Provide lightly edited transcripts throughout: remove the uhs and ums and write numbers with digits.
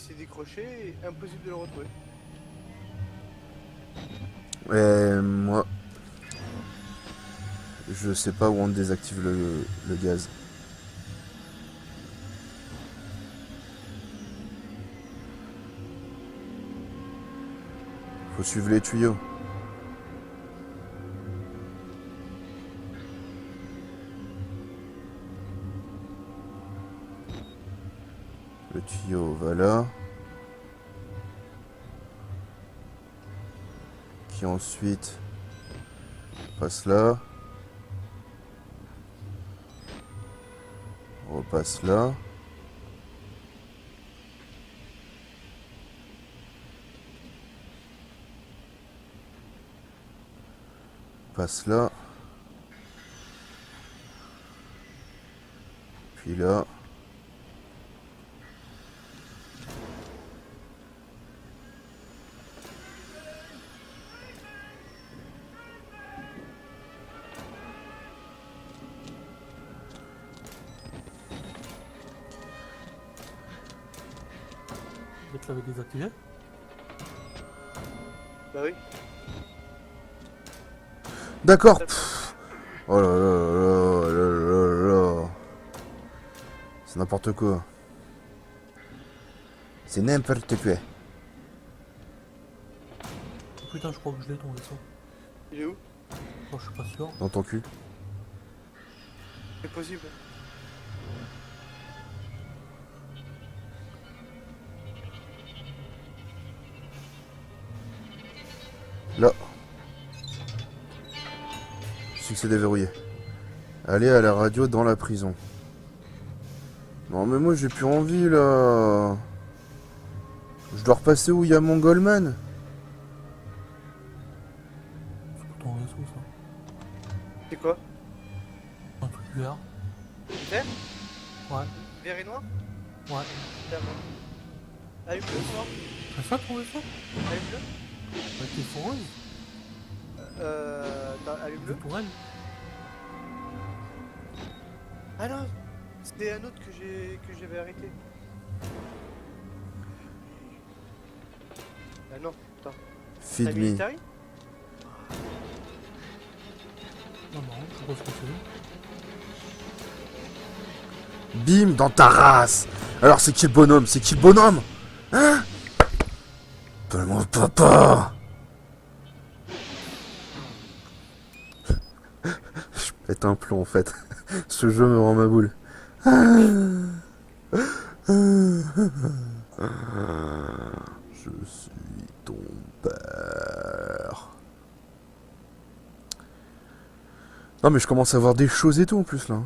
s'est décroché et impossible de le retrouver. Et moi, je sais pas où on désactive le gaz. Faut suivre les tuyaux. Le tuyau va là. Qui ensuite passe là. Repasse là. Passe là. Puis là. Peut-être l'avait désactivé. Bah oui. D'accord. Ça, Oh là là là là là là. C'est n'importe quoi. C'est n'importe quoi. Oh putain, je crois que je l'ai ton vaisseau. il est où? Oh, je suis pas sûr. Dans ton cul. C'est possible. Là. Succès déverrouillé. Aller à la radio dans la prison. Non mais moi j'ai plus envie là. Je dois repasser où il y a mon Goldman. C'est pour ton vaisseau, ça. C'est quoi? Un truc vert. Vert? Ouais. Vert et noir? Ouais. D'accord. Allume bleu, noir. C'est ça ton vaisseau? Allume bleu. Avec tes foreuses? Allume Des bleu. tourelles? Ah non! C'était un autre que j'avais arrêté. Ah non, attends. Un Feed me. military? Non, non, je sais pas ce que c'est. Bim dans ta race. Alors c'est qui le bonhomme? C'est qui le bonhomme? Hein? Appelle-moi papa. Je pète un plomb en fait. Ce jeu me rend ma boule. Je suis ton père. Non mais je commence à voir des choses et tout en plus là.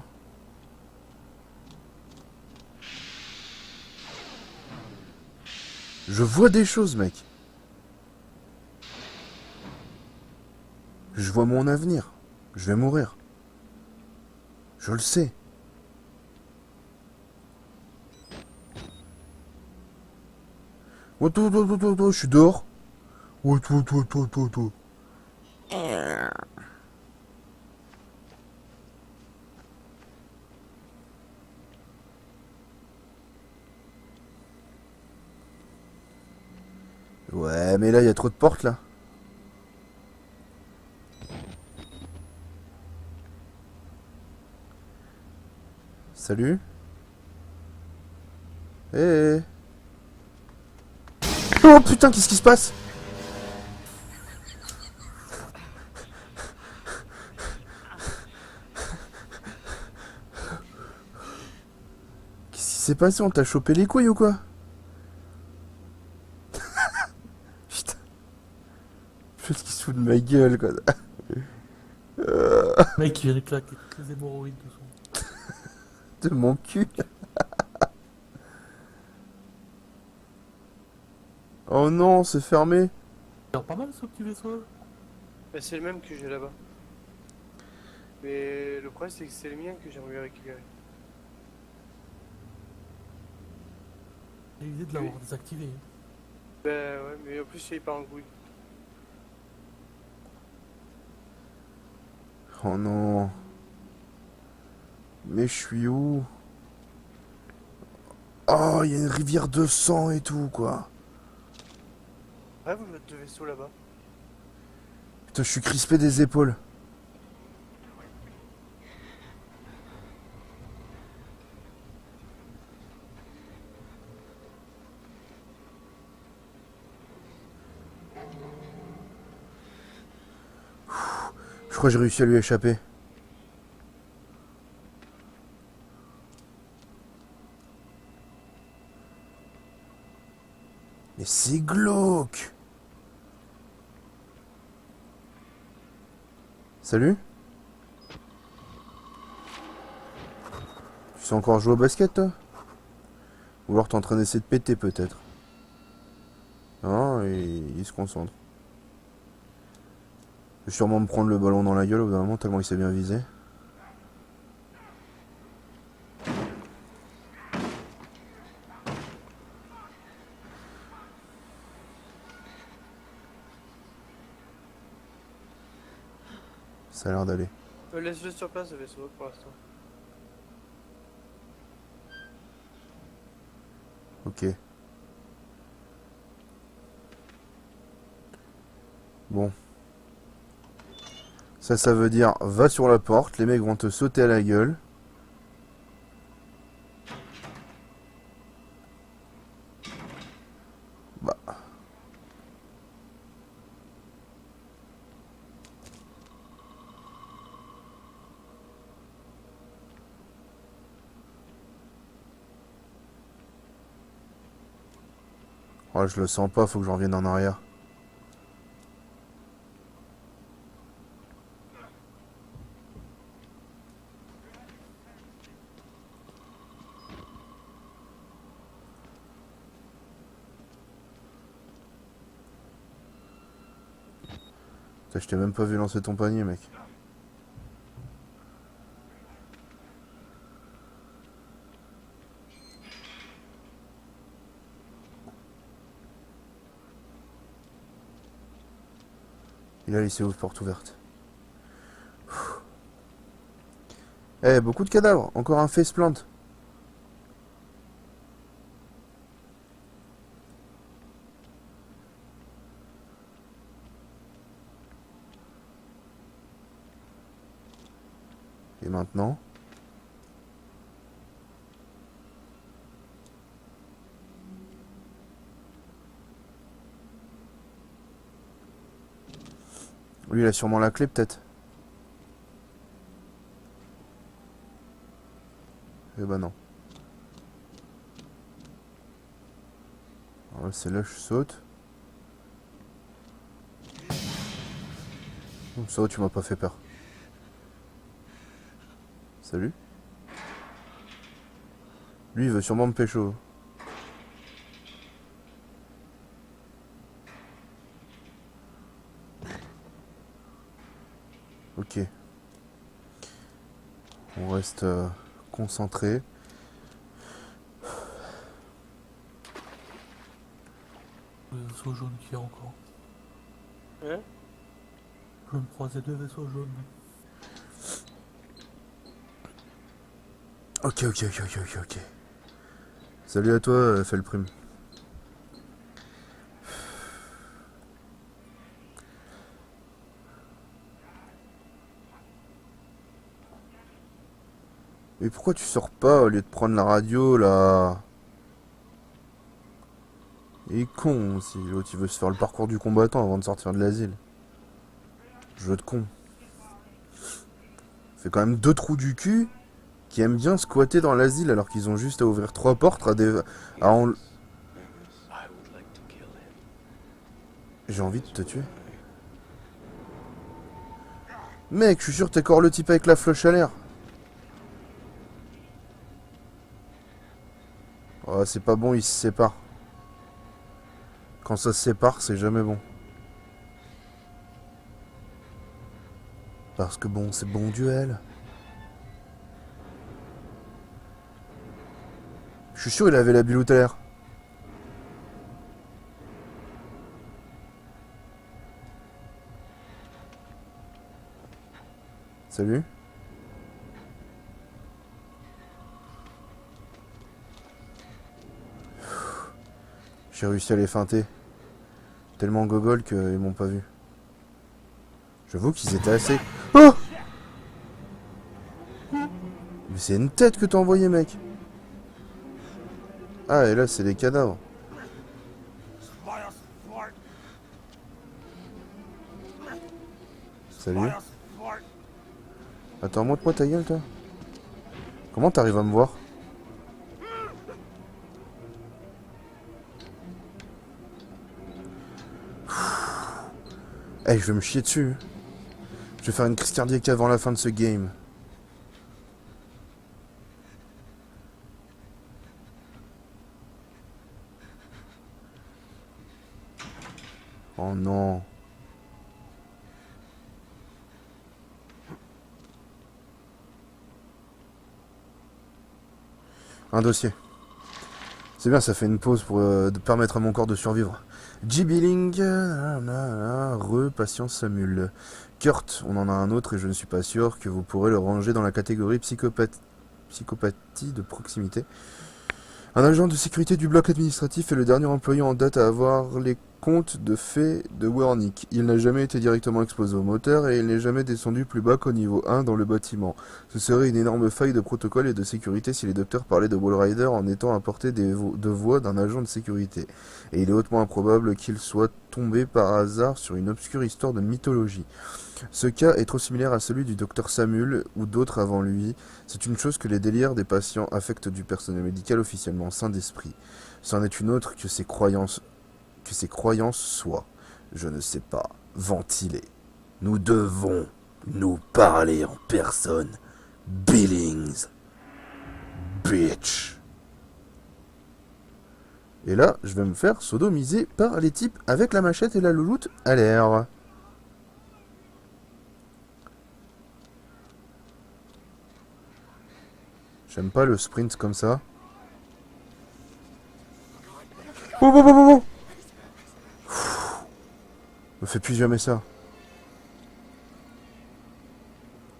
Je vois des choses mec. Je vois mon avenir. Je vais mourir. Je le sais. Oh, je suis dehors. Oh, toi. Ouais, mais là, il y a trop de portes, là. Salut. Eh. Oh, putain, qu'est-ce qui se passe? Qu'est-ce qui s'est passé? On t'a chopé les couilles ou quoi? Putain. Chose qui se fout de ma gueule, quoi. Mec, il vient de claquer toutes les hémorroïdes de son. De mon cul. Oh non, c'est fermé. Il a pas mal ce petit vaisseau. Bah, c'est le même que j'ai là-bas. Mais le problème c'est que c'est le mien que j'aimerais récupérer. J'ai l'idée de l'avoir désactivé. Bah ouais, mais en plus il part en couille. Oh non. Mais je suis où? Oh, il y a une rivière de sang et tout, quoi. Ouais, vous mettez deux vaisseaux là-bas. Putain, je suis crispé des épaules. Je crois que j'ai réussi à lui échapper. Mais c'est glauque. Salut. Tu sais encore jouer au basket, toi? Ou alors t'es en train d'essayer de péter, peut-être? Non, il se concentre. Je vais sûrement me prendre le ballon dans la gueule au bout d'un moment, tellement il s'est bien visé. Ça a l'air d'aller. Laisse-le sur place, le vaisseau, pour l'instant. Ok. Bon. Ça veut dire, va sur la porte, les mecs vont te sauter à la gueule. Bah. Oh, je le sens pas, faut que je revienne en arrière. Putain, je t'ai même pas vu lancer ton panier, mec. Il a laissé ouvre porte ouverte. Eh, beaucoup de cadavres. Encore un faceplant. Et maintenant? Lui, il a sûrement la clé, peut-être. Eh ben non. Alors, c'est là que je saute. Ça va, tu m'as pas fait peur. Salut. Lui, il veut sûrement me pécho. Ok. On reste concentré. Le vaisseau jaune qui est encore. Hein? Je me croisais deux vaisseaux jaunes. Ok. Salut à toi, Felprim. Mais pourquoi tu sors pas au lieu de prendre la radio, là? Il est con aussi, l'autre il veut se faire le parcours du combattant avant de sortir de l'asile. Jeu de con. Fait quand même deux trous du cul qui aiment bien squatter dans l'asile alors qu'ils ont juste à ouvrir trois portes J'ai envie de te tuer. Mec, je suis sûr que t'es encore le type avec la floche à l'air. Oh, c'est pas bon, ils se séparent. Quand ça se sépare, c'est jamais bon. Parce que bon, c'est bon duel. Je suis sûr il avait la bile tout à l'heure. Salut. J'ai réussi à les feinter. Tellement gogol qu'ils m'ont pas vu. J'avoue qu'ils étaient assez... Oh! Mais c'est une tête que t'as envoyé, mec. Ah, et là, c'est les cadavres. Salut. Attends, montre-moi ta gueule, toi. Comment t'arrives à me voir? Eh, je vais me chier dessus. Je vais faire une crise cardiaque avant la fin de ce game. Oh non. Un dossier. C'est bien, ça fait une pause pour permettre à mon corps de survivre. J-Billing, patience Samuel. Kurt, on en a un autre et je ne suis pas sûr que vous pourrez le ranger dans la catégorie psychopathie de proximité. Un agent de sécurité du bloc administratif est le dernier employé en date à avoir les comptes de fait de Wernick. Il n'a jamais été directement exposé au moteur et il n'est jamais descendu plus bas qu'au niveau 1 dans le bâtiment. Ce serait une énorme faille de protocole et de sécurité si les docteurs parlaient de Wallrider en étant à portée de voix d'un agent de sécurité. Et il est hautement improbable qu'il soit tombé par hasard sur une obscure histoire de mythologie. Ce cas est trop similaire à celui du docteur Samuel ou d'autres avant lui. C'est une chose que les délires des patients affectent du personnel médical officiellement sain d'esprit. C'en est une autre que ses croyances soient, je ne sais pas, ventilées. Nous devons nous parler en personne. Billings. Bitch. Et là, je vais me faire sodomiser par les types avec la machette et la louloute à l'air. J'aime pas le sprint comme ça. Oh, oh, oh, oh, oh. Me fais plus jamais ça.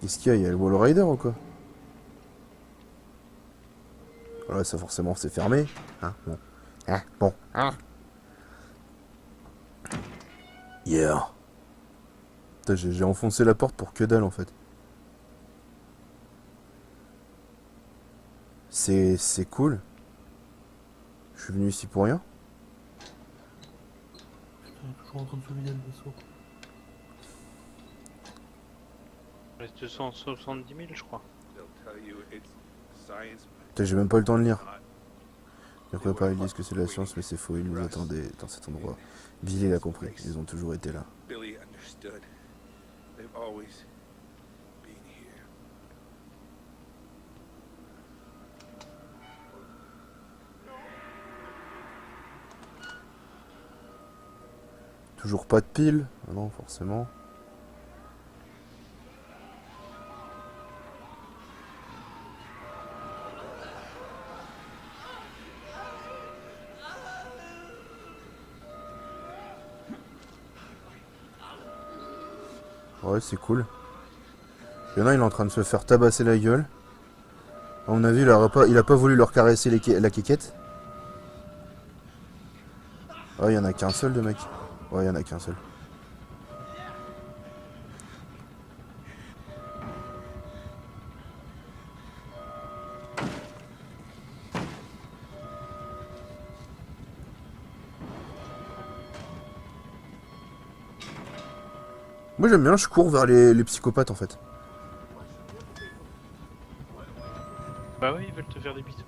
Qu'est-ce qu'il y a? Il y a le Wall Rider ou quoi? Voilà, ça forcément c'est fermé. Hein, bon. Hein, bon. Hein. Yeah. Putain, j'ai enfoncé la porte pour que dalle en fait. C'est cool. Je suis venu ici pour rien. Putain, toujours en train de se vider le vaisseau. Il reste 270 000, je crois. Putain, j'ai même pas eu le temps de lire. Les préparés disent que c'est de la science, mais c'est faux. Ils nous attendaient dans cet endroit. Billy l'a compris. Ils ont toujours été là. Billy understood. They've always been here. Toujours pas de pile. Ah non, forcément. Ouais, c'est cool. Il y en a, il est en train de se faire tabasser la gueule. À mon avis, il a pas voulu leur caresser la quéquette. Ah, il y en a qu'un seul de mec. Ouais, il y en a qu'un seul. Moi j'aime bien, je cours vers les psychopathes en fait. Bah oui, ils veulent te faire des bisous.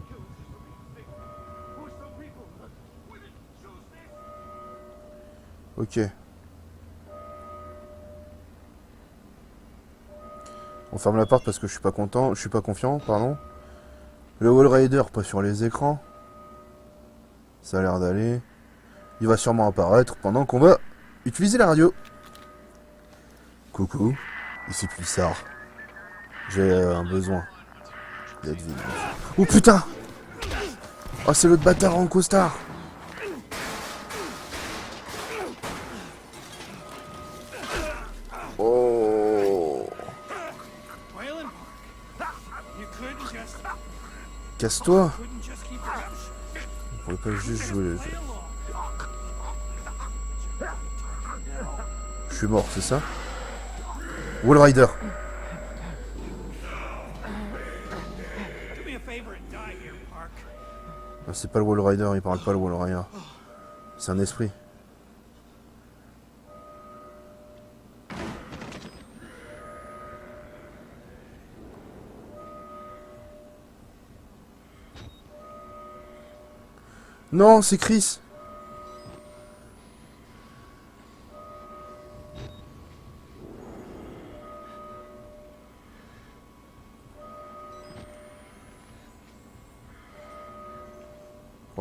Ok. On ferme la porte parce que je suis pas confiant, pardon. Le Wall Rider pas sur les écrans. Ça a l'air d'aller. Il va sûrement apparaître pendant qu'on va utiliser la radio. Coucou, ici Pulsar. J'ai un besoin d'être venu. Oh putain! Oh, c'est l'autre bâtard en costard! Oh! Casse-toi! On pourrait pas juste jouer le jeu. suis mort, c'est ça? Wall Rider. Ah, c'est pas le Wall Rider, il parle pas le Wall Rider. C'est un esprit. Non, c'est Chris.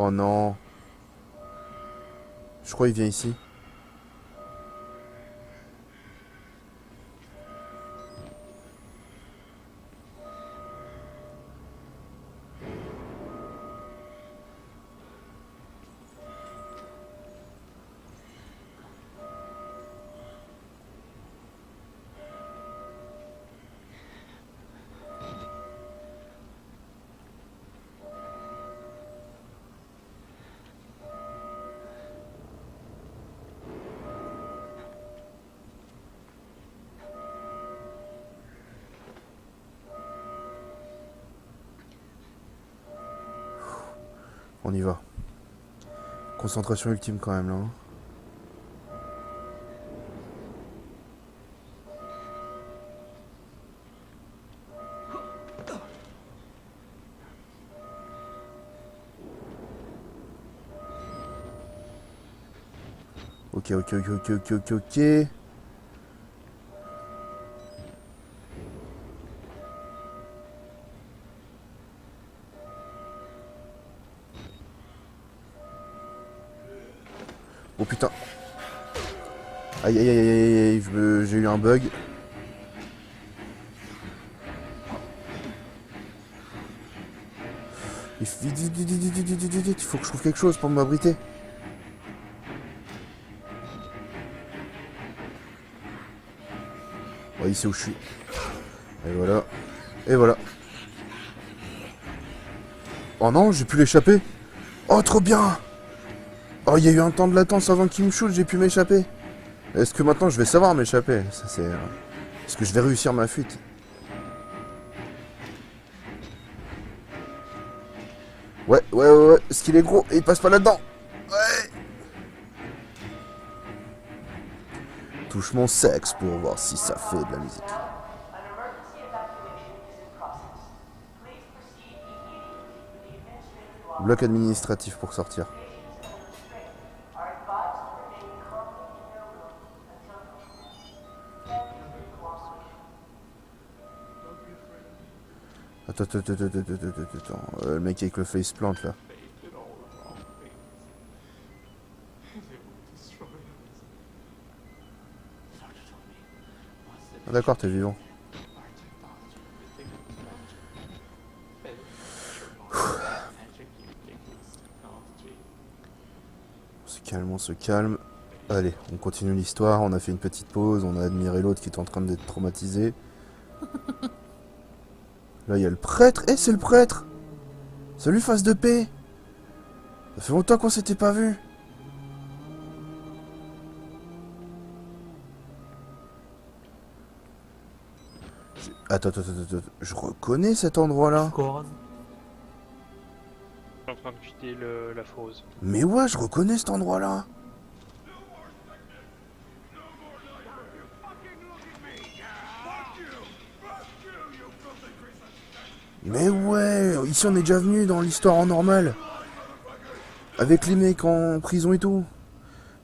Oh non. Je crois qu'il vient ici. On y va. Concentration ultime quand même là. Hein. Ok. Oh putain. Aïe, j'ai eu un bug. Il faut que je trouve quelque chose pour m'abriter. Oh, il sait où je suis. Et voilà. Et voilà. Oh non, j'ai pu l'échapper. Oh, trop bien. Oh, il y a eu un temps de latence avant qu'il me shoot, j'ai pu m'échapper. Est-ce que maintenant je vais savoir m'échapper? Ça c'est... Est-ce que je vais réussir ma fuite? Ouais. Est-ce qu'il est gros et il passe pas là-dedans? Ouais. Touche mon sexe pour voir si ça fait de la musique. Bloc administratif pour sortir. Attends. Le mec avec le face plante là. Ah, d'accord, t'es vivant. On se calme. Allez, on continue l'histoire. On a fait une petite pause. On a admiré l'autre qui est en train d'être traumatisé. Là, il y a le prêtre. Eh, c'est le prêtre! Salut, face de paix! Ça fait longtemps qu'on s'était pas vu. Attends. Je reconnais cet endroit-là. Score. Je suis en train de vider la fosse. Mais ouais, je reconnais cet endroit-là. Mais ouais, ici on est déjà venu dans l'histoire en normal. Avec les mecs en prison et tout.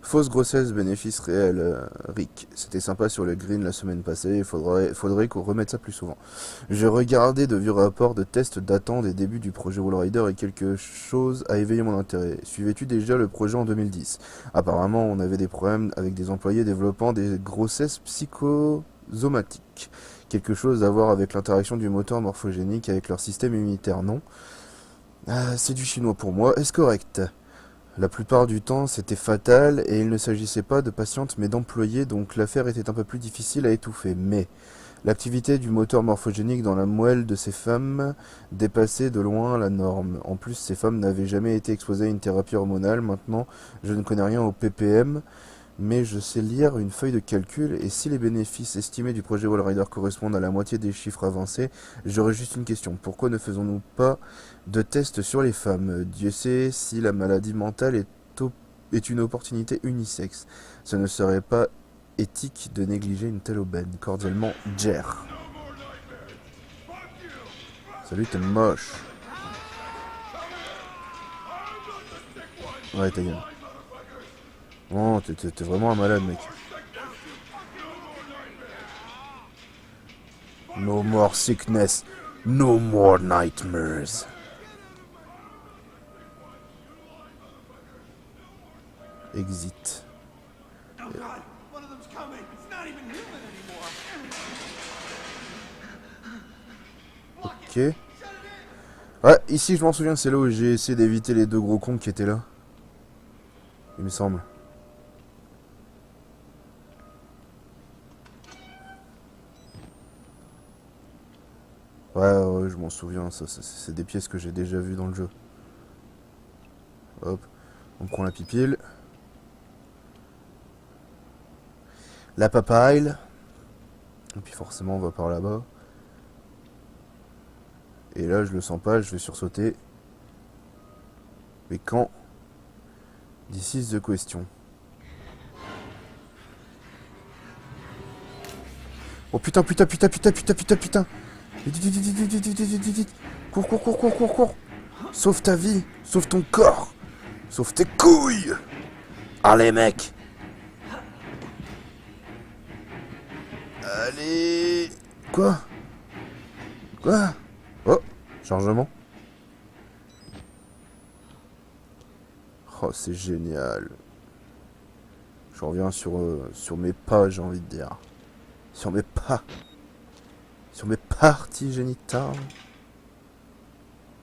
Fausse grossesse, bénéfice réel, Rick. C'était sympa sur le green la semaine passée, faudrait qu'on remette ça plus souvent. J'ai regardé de vieux rapports de tests datant des débuts du projet Wall Rider et quelque chose a éveillé mon intérêt. Suivais-tu déjà le projet en 2010? Apparemment, on avait des problèmes avec des employés développant des grossesses psychosomatiques. Quelque chose à voir avec l'interaction du moteur morphogénique avec leur système immunitaire, non? C'est du chinois pour moi, est-ce correct? La plupart du temps, c'était fatal et il ne s'agissait pas de patientes mais d'employés, donc l'affaire était un peu plus difficile à étouffer. Mais l'activité du moteur morphogénique dans la moelle de ces femmes dépassait de loin la norme. En plus, ces femmes n'avaient jamais été exposées à une thérapie hormonale. Maintenant, je ne connais rien au PPM, mais je sais lire une feuille de calcul et si les bénéfices estimés du projet Wallrider correspondent à la moitié des chiffres avancés, j'aurais juste une question. Pourquoi ne faisons-nous pas de tests sur les femmes? Dieu sait si la maladie mentale est une opportunité unisexe. Ce ne serait pas éthique de négliger une telle aubaine. Cordialement, Jer. Salut, t'es moche. Ouais, ta gueule. Oh, t'es vraiment un malade, mec. No more sickness, no more nightmares. Exit. Ok. Ouais, ici je m'en souviens, c'est là où j'ai essayé d'éviter les deux gros cons qui étaient là. Il me semble. Ouais, je m'en souviens, ça c'est des pièces que j'ai déjà vues dans le jeu. Hop, on prend la pipile. La papaye. Et puis forcément on va par là-bas. Et là je le sens pas, je vais sursauter. Mais quand? This is the question. Oh putain. Vite. Cours. Sauve ta vie, sauve ton corps, sauve tes couilles. Allez mec. Allez. Quoi? Oh, chargement. Oh, c'est génial. Je reviens sur mes pas, j'ai envie de dire. Sur mes pas. Sur mes parties génitales.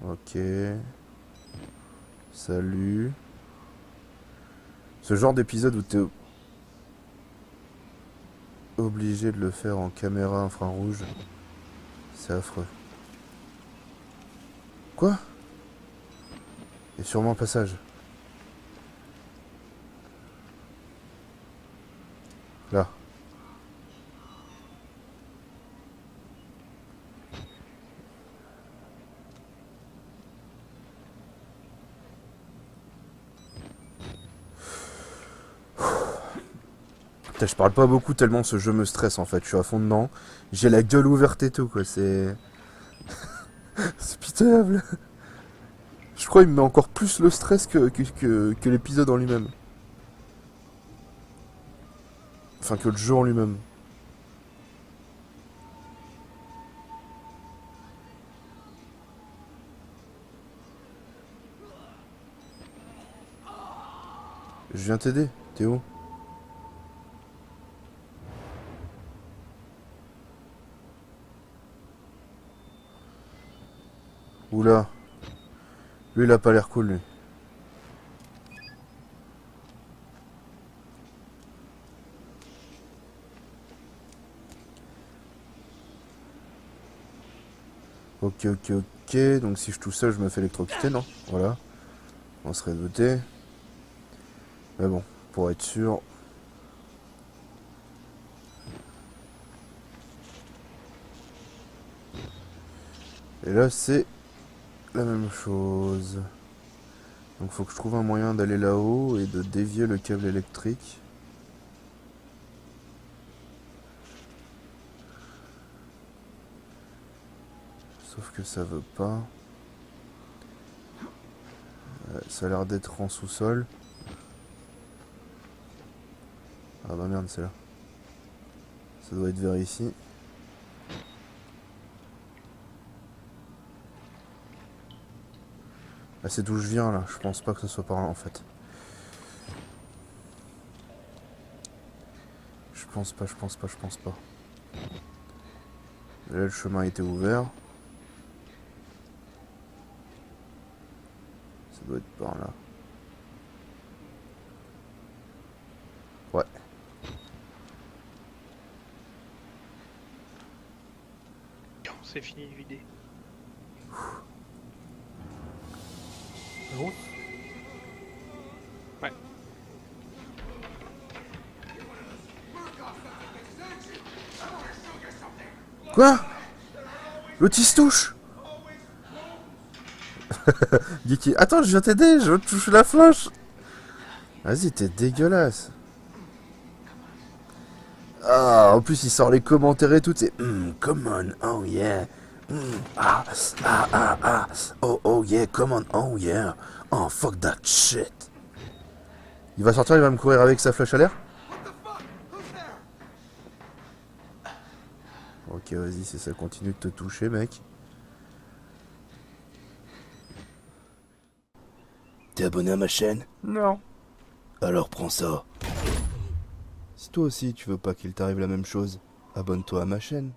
Ok. Salut. Ce genre d'épisode où t'es obligé de le faire en caméra infrarouge, c'est affreux. Quoi? Il y a sûrement un passage. Là. Putain, je parle pas beaucoup tellement ce jeu me stresse en fait, je suis à fond dedans. J'ai la gueule ouverte et tout quoi, c'est... c'est pitoyable. Je crois qu'il me met encore plus le stress que l'épisode en lui-même. Enfin que le jeu en lui-même. Je viens t'aider, t'es où? Oula. Lui il a pas l'air cool lui. Ok. Donc si je touche ça, je me fais électrocuter, non? Voilà. On serait doté. Mais bon, pour être sûr. Et là, c'est la même chose. Donc faut que je trouve un moyen d'aller là-haut et de dévier le câble électrique. Sauf que ça veut pas. Ça a l'air d'être en sous-sol. Ah bah merde, c'est là. Ça doit être vers ici. Ah, c'est d'où je viens là. Je pense pas que ce soit par là en fait. Je pense pas. Là, le chemin était ouvert. Ça doit être par là. Ouais. C'est fini de vider. Grosse. Ouais. Quoi? L'autre il se touche. Geeky, attends, je viens t'aider, je touche la flèche. Vas-y, t'es dégueulasse. Ah, en plus il sort les commentaires et tout, c'est come on, oh yeah. Oh yeah, come on, oh yeah. Oh fuck that shit. Il va sortir, il va me courir avec sa flèche à l'air. Ok, vas-y, c'est ça, continue de te toucher, mec. T'es abonné à ma chaîne? Non. Alors prends ça. Si toi aussi tu veux pas qu'il t'arrive la même chose, abonne-toi à ma chaîne.